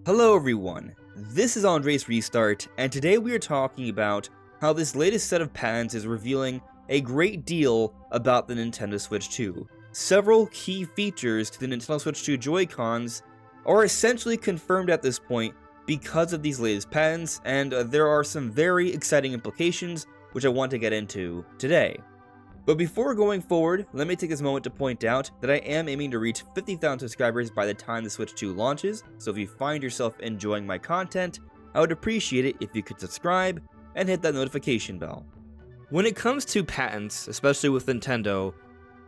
Hello everyone, this is AndresRestart, and today we are talking about how this latest set of patents is revealing a great deal about the Nintendo Switch 2. Several key features to the Nintendo Switch 2 Joy-Cons are essentially confirmed at this point because of these latest patents, and there are some very exciting implications which I want to get into today. But before going forward, let me take this moment to point out that I am aiming to reach 50,000 subscribers by the time the Switch 2 launches, so if you find yourself enjoying my content, I would appreciate it if you could subscribe and hit that notification bell. When it comes to patents, especially with Nintendo,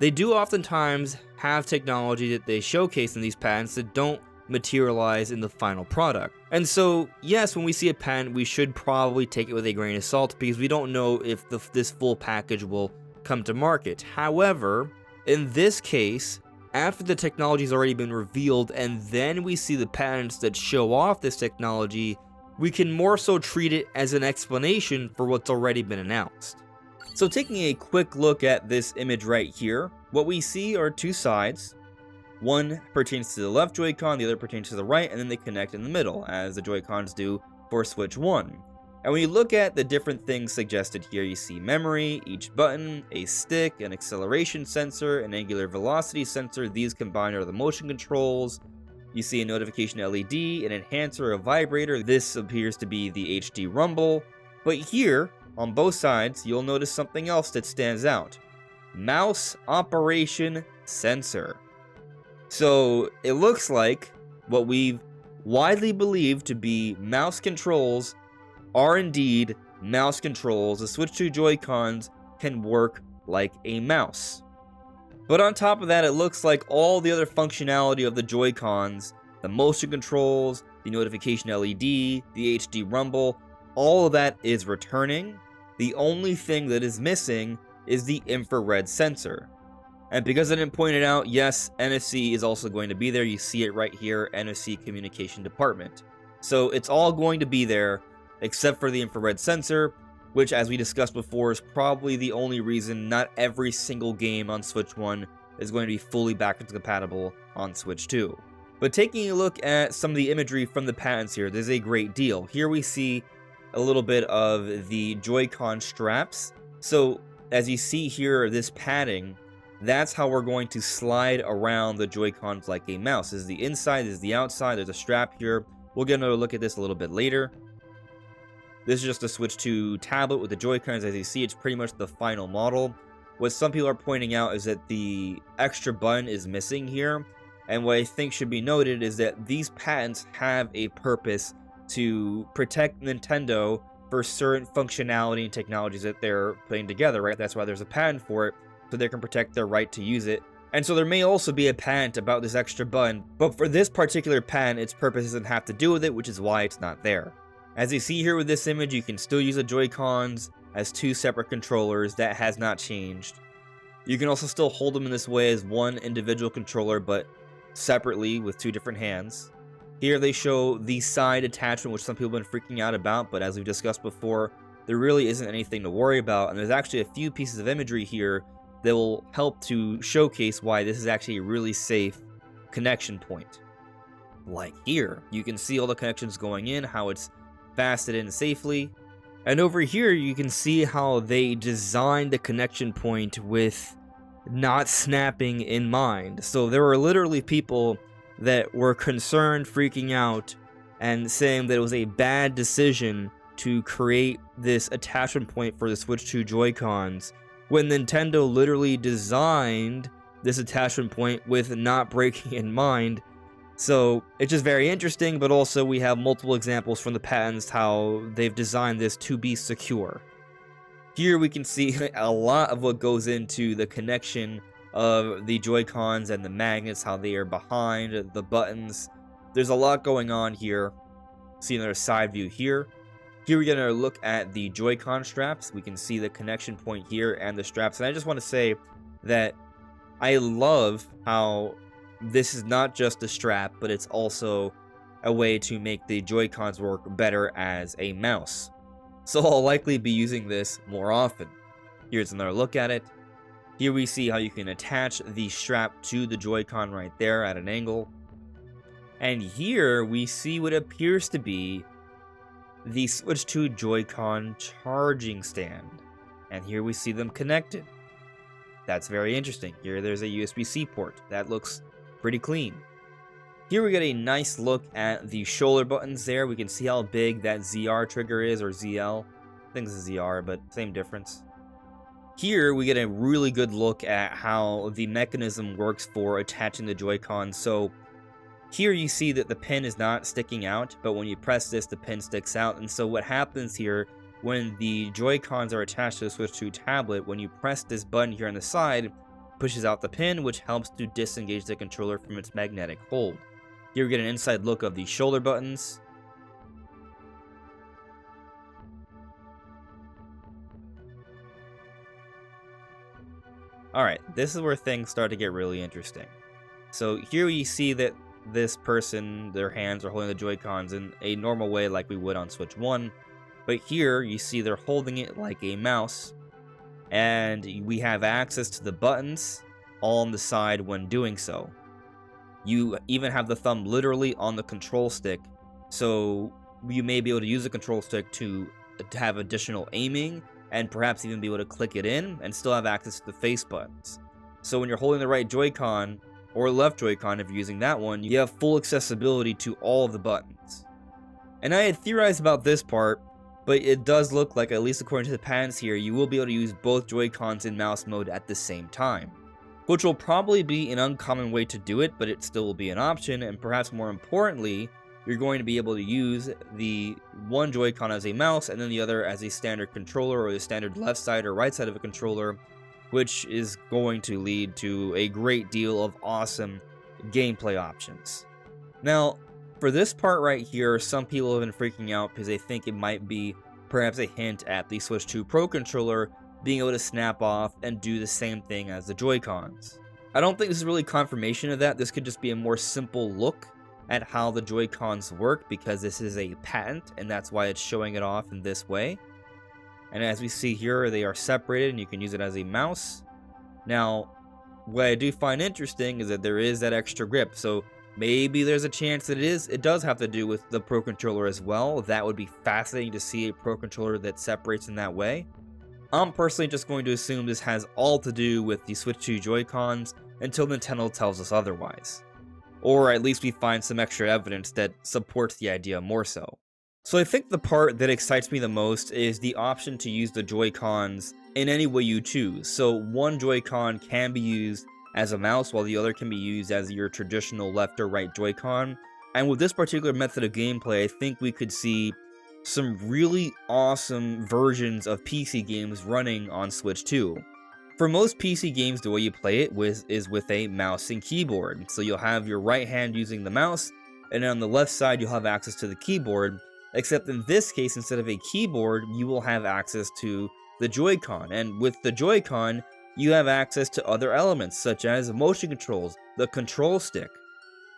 they do oftentimes have technology that they showcase in these patents that don't materialize in the final product. And so, yes, when we see a patent, we should probably take it with a grain of salt because we don't know if this full package will come to market. However, in this case, after the technology has already been revealed and then we see the patents that show off this technology, we can more so treat it as an explanation for what's already been announced. So taking a quick look at this image right here, what we see are two sides. One pertains to the left Joy-Con, the other pertains to the right, and then they connect in the middle, as the Joy-Cons do for Switch 1. And when you look at the different things suggested here, you see memory, each button, a stick, an acceleration sensor, an angular velocity sensor. These combined are the motion controls. You see a notification LED, an enhancer, a vibrator. This appears to be the HD rumble. But here, on both sides, you'll notice something else that stands out. Mouse operation sensor. So it looks like what we've widely believed to be mouse controls are indeed mouse controls. The Switch 2 Joy-Cons can work like a mouse. But on top of that, it looks like all the other functionality of the Joy-Cons, the motion controls, the notification LED, the HD rumble, all of that is returning. The only thing that is missing is the infrared sensor. And because I didn't point it out, yes, NFC is also going to be there. You see it right here, NFC Communication Department. So it's all going to be there, except for the infrared sensor, which, as we discussed before, is probably the only reason not every single game on Switch 1 is going to be fully backwards compatible on Switch 2. But taking a look at some of the imagery from the patents here, there's a great deal. Here we see a little bit of the Joy-Con straps. So, as you see here, this padding, that's how we're going to slide around the Joy-Cons like a mouse. This is the inside, this is the outside, there's a strap here. We'll get another look at this a little bit later. This is just a Switch 2 tablet with the Joy-Cons. As you see, it's pretty much the final model. What some people are pointing out is that the extra button is missing here. And what I think should be noted is that these patents have a purpose to protect Nintendo for certain functionality and technologies that they're putting together, right? That's why there's a patent for it, so they can protect their right to use it. And so there may also be a patent about this extra button, but for this particular patent, its purpose doesn't have to do with it, which is why it's not there. As you see here with this image, you can still use the Joy-Cons as two separate controllers. That has not changed. You can also still hold them in this way as one individual controller, but separately with two different hands. Here they show the side attachment, which some people have been freaking out about, but as we've discussed before, there really isn't anything to worry about, and there's actually a few pieces of imagery here that will help to showcase why this is actually a really safe connection point. Like here, you can see all the connections going in, how it's fastened in safely. And over here, you can see how they designed the connection point with not snapping in mind. So there were literally people that were concerned, freaking out, and saying that it was a bad decision to create this attachment point for the Switch 2 Joy-Cons, when Nintendo literally designed this attachment point with not breaking in mind. So it's just very interesting, but also we have multiple examples from the patents how they've designed this to be secure. Here we can see a lot of what goes into the connection of the Joy-Cons and the magnets, how they are behind the buttons. There's a lot going on here. See another side view here. Here we get another look at the Joy-Con straps. We can see the connection point here and the straps. And I just want to say that I love how this is not just a strap, but it's also a way to make the Joy-Cons work better as a mouse. So I'll likely be using this more often. Here's another look at it. Here we see how you can attach the strap to the Joy-Con right there at an angle. And here we see what appears to be the Switch 2 Joy-Con charging stand. And here we see them connected. That's very interesting. Here there's a USB-C port. That looks pretty clean. Here we get a nice look at the shoulder buttons there. We can see how big that ZR trigger is, or ZL. I think it's a ZR, but same difference. Here we get a really good look at how the mechanism works for attaching the Joy-Con. So here you see that the pin is not sticking out, but when you press this, the pin sticks out. And so what happens here, when the Joy-Cons are attached to the Switch 2 tablet, when you press this button here on the side, it pushes out the pin, which helps to disengage the controller from its magnetic hold. Here we get an inside look of the shoulder buttons. Alright, this is where things start to get really interesting. So here you see that this person, their hands are holding the Joy-Cons in a normal way like we would on Switch 1. But here you see they're holding it like a mouse. And we have access to the buttons all on the side when doing so. You even have the thumb literally on the control stick. So you may be able to use the control stick to have additional aiming, and perhaps even be able to click it in and still have access to the face buttons. So when you're holding the right Joy-Con, or left Joy-Con if you're using that one, you have full accessibility to all of the buttons. And I had theorized about this part, but it does look like, at least according to the patents here, you will be able to use both Joy-Cons in mouse mode at the same time. Which will probably be an uncommon way to do it, but it still will be an option, and perhaps more importantly, you're going to be able to use the one Joy-Con as a mouse and then the other as a standard controller, or the standard left side or right side of a controller, which is going to lead to a great deal of awesome gameplay options. Now, for this part right here, some people have been freaking out because they think it might be perhaps a hint at the Switch 2 Pro controller being able to snap off and do the same thing as the Joy-Cons. I don't think this is really confirmation of that. This could just be a more simple look at how the Joy-Cons work, because this is a patent and that's why it's showing it off in this way. And as we see here, they are separated and you can use it as a mouse. Now, what I do find interesting is that there is that extra grip, so maybe there's a chance that it does have to do with the Pro Controller as well. That would be fascinating to see a Pro Controller that separates in that way. I'm personally just going to assume this has all to do with the Switch 2 Joy-Cons until Nintendo tells us otherwise. Or at least we find some extra evidence that supports the idea more so. So I think the part that excites me the most is the option to use the Joy-Cons in any way you choose. So one Joy-Con can be used as a mouse, while the other can be used as your traditional left or right Joy-Con. And with this particular method of gameplay, I think we could see some really awesome versions of PC games running on Switch 2. For most PC games, the way you play it is with a mouse and keyboard. So you'll have your right hand using the mouse, and then on the left side you'll have access to the keyboard, except in this case, instead of a keyboard, you will have access to the Joy-Con. And with the Joy-Con, you have access to other elements, such as motion controls, the control stick.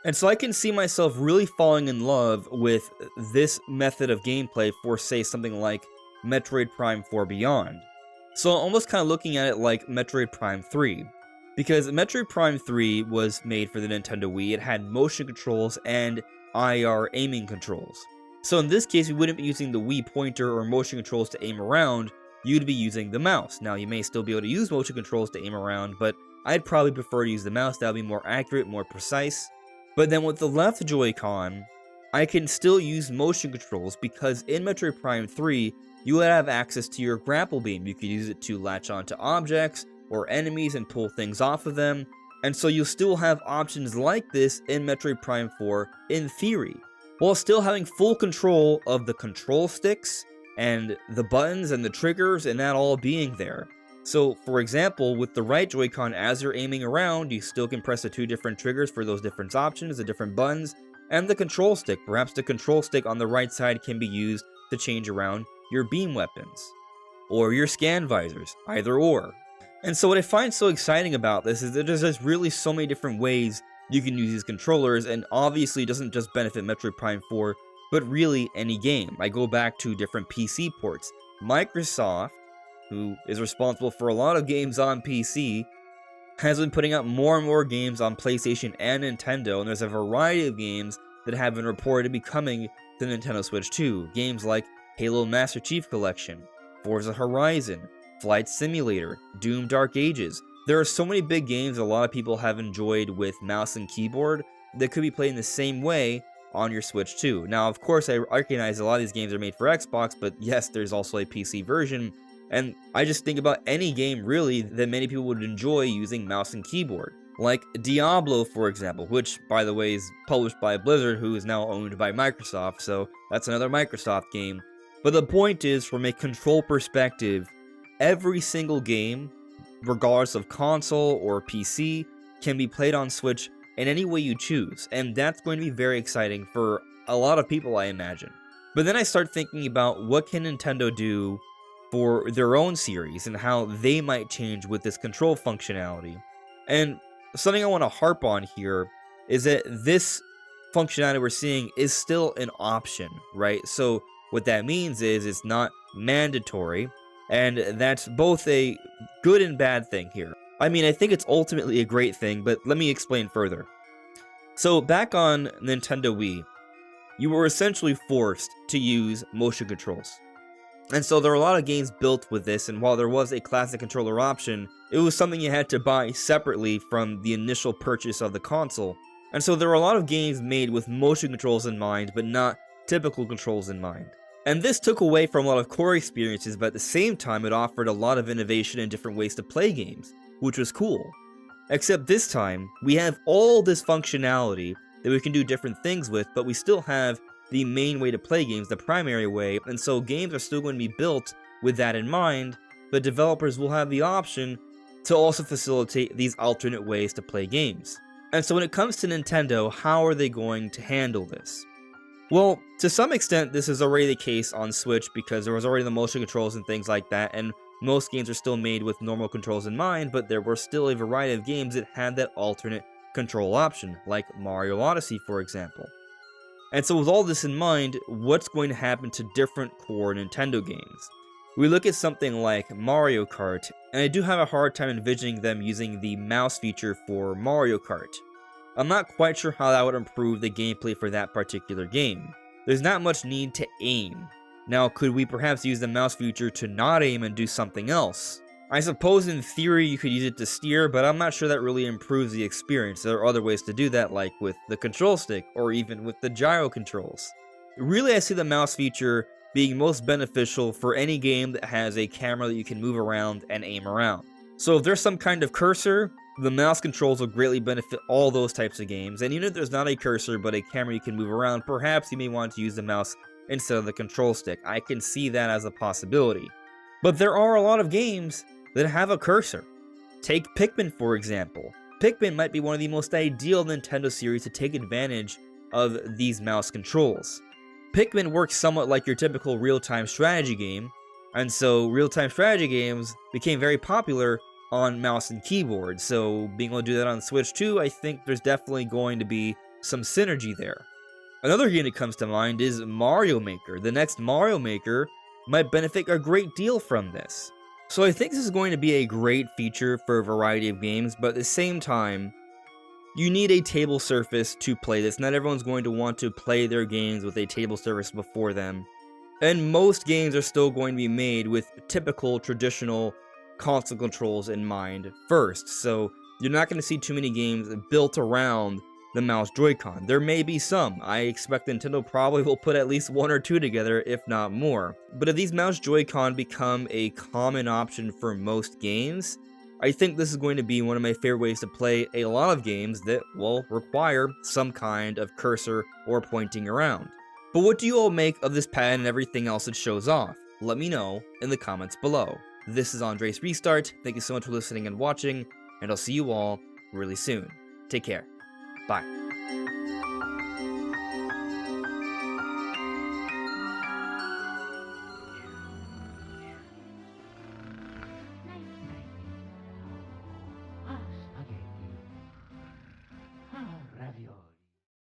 And so I can see myself really falling in love with this method of gameplay for, say, something like Metroid Prime 4 Beyond. So almost kind of looking at it like Metroid Prime 3. Because Metroid Prime 3 was made for the Nintendo Wii, it had motion controls and IR aiming controls. So in this case, we wouldn't be using the Wii pointer or motion controls to aim around, you'd be using the mouse. Now, you may still be able to use motion controls to aim around, but I'd probably prefer to use the mouse. That would be more accurate, more precise. But then with the left Joy-Con, I can still use motion controls, because in Metroid Prime 3, you would have access to your grapple beam. You could use it to latch onto objects or enemies and pull things off of them. And so you'll still have options like this in Metroid Prime 4 in theory, while still having full control of the control sticks and the buttons and the triggers and that all being there. So for example, with the right Joy-Con, as you're aiming around, you still can press the two different triggers for those different options, the different buttons, and the control stick. Perhaps the control stick on the right side can be used to change around your beam weapons, or your scan visors, either or. And so what I find so exciting about this is that there's just really so many different ways you can use these controllers, and obviously it doesn't just benefit Metroid Prime 4, but really any game. I go back to different PC ports. Microsoft who is responsible for a lot of games on PC, has been putting out more and more games on PlayStation and Nintendo, and there's a variety of games that have been reported to be coming to Nintendo Switch 2. Games like Halo Master Chief Collection, Forza Horizon, Flight Simulator, Doom Dark Ages. There are so many big games that a lot of people have enjoyed with mouse and keyboard that could be played in the same way on your Switch 2. Now, of course, I recognize a lot of these games are made for Xbox, but yes, there's also a PC version, and I just think about any game, really, that many people would enjoy using mouse and keyboard. Like Diablo, for example, which, by the way, is published by Blizzard, who is now owned by Microsoft, so that's another Microsoft game. But the point is, from a control perspective, every single game, regardless of console or PC, can be played on Switch in any way you choose, and that's going to be very exciting for a lot of people, I imagine. But then I start thinking about what can Nintendo do for their own series and how they might change with this control functionality. And something I want to harp on here is that this functionality we're seeing is still an option, right? So what that means is it's not mandatory, and that's both a good and bad thing here. I mean, I think it's ultimately a great thing, but let me explain further. So back on Nintendo Wii, you were essentially forced to use motion controls. And so there are a lot of games built with this, and while there was a classic controller option, it was something you had to buy separately from the initial purchase of the console. And so there are a lot of games made with motion controls in mind, but not typical controls in mind. And this took away from a lot of core experiences, but at the same time it offered a lot of innovation and different ways to play games, which was cool. Except this time, we have all this functionality that we can do different things with, but we still have the main way to play games, the primary way, and so games are still going to be built with that in mind, but developers will have the option to also facilitate these alternate ways to play games. And so when it comes to Nintendo, how are they going to handle this? Well, to some extent, this is already the case on Switch because there was already the motion controls and things like that, and most games are still made with normal controls in mind, but there were still a variety of games that had that alternate control option, like Mario Odyssey, for example. And so with all this in mind, what's going to happen to different core Nintendo games? We look at something like Mario Kart, and I do have a hard time envisioning them using the mouse feature for Mario Kart. I'm not quite sure how that would improve the gameplay for that particular game. There's not much need to aim. Now, could we perhaps use the mouse feature to not aim and do something else? I suppose in theory you could use it to steer, but I'm not sure that really improves the experience. There are other ways to do that, like with the control stick, or even with the gyro controls. Really, I see the mouse feature being most beneficial for any game that has a camera that you can move around and aim around. So if there's some kind of cursor, the mouse controls will greatly benefit all those types of games, and even if there's not a cursor but a camera you can move around, perhaps you may want to use the mouse instead of the control stick. I can see that as a possibility. But there are a lot of games that have a cursor. Take Pikmin, for example. Pikmin might be one of the most ideal Nintendo series to take advantage of these mouse controls. Pikmin works somewhat like your typical real-time strategy game, and so real-time strategy games became very popular on mouse and keyboard, so being able to do that on Switch 2, I think there's definitely going to be some synergy there. Another game that comes to mind is Mario Maker. The next Mario Maker might benefit a great deal from this. So I think this is going to be a great feature for a variety of games, but at the same time, you need a table surface to play this. Not everyone's going to want to play their games with a table surface before them. And most games are still going to be made with typical traditional console controls in mind first. So you're not going to see too many games built around the mouse Joy-Con. There may be some. I expect Nintendo probably will put at least one or two together, if not more. But if these mouse Joy-Con become a common option for most games, I think this is going to be one of my favorite ways to play a lot of games that will require some kind of cursor or pointing around. But what do you all make of this pad and everything else it shows off? Let me know in the comments below. This is AndresRestart. Thank you so much for listening and watching, and I'll see you all really soon. Take care. Bye.